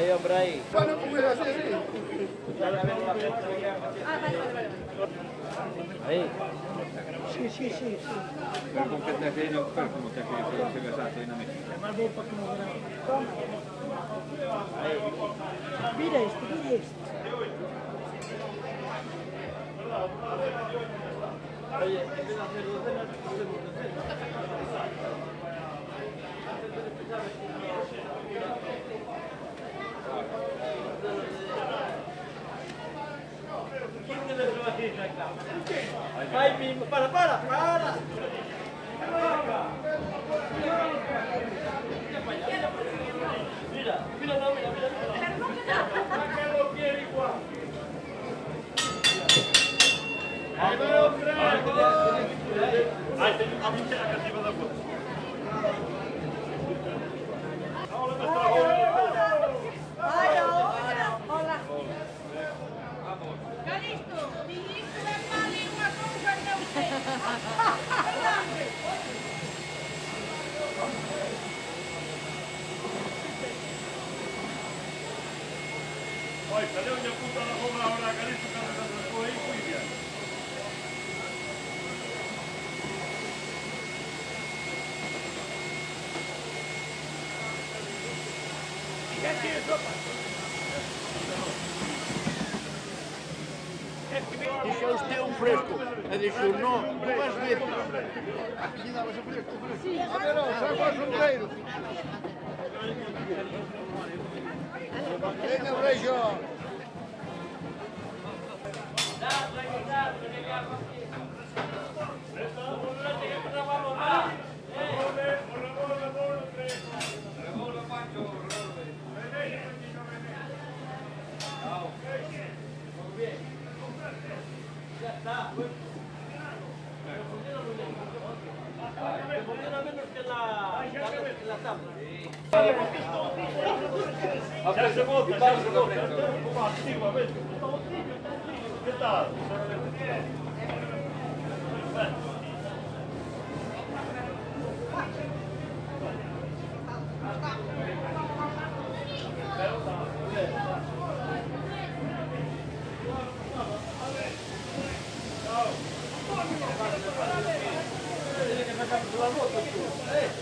Ahí, hombre, ahí. Bueno, pues así, sí. Ahí. Sì, sì, sì, sì. Per completare il corpo, come si è gasato in America. Ma dopo che non verrà. Diresti, diresti. Oye, empieza a hacer docenas de segundos. Ay, mismo, para. Mira, no, mira. Que lo quiere igual. Ahí va, hombre. Ahí tenemos a mucha la cativa de afuera. Hola. Calisto, dijiste mal y una cosa de usted. Poi saliamo già appunto alla bomba ora Calisto che ha dato il suo equilibrio. Dice usted un fresco. Le dice no, tú vas bien. Aquí dabas un fresco. Ah, no, saco el sombrero. Venga, Brejo. Ya se vota, ya se vota. ¿Qué tal? Tiene que sacar la moto, tú.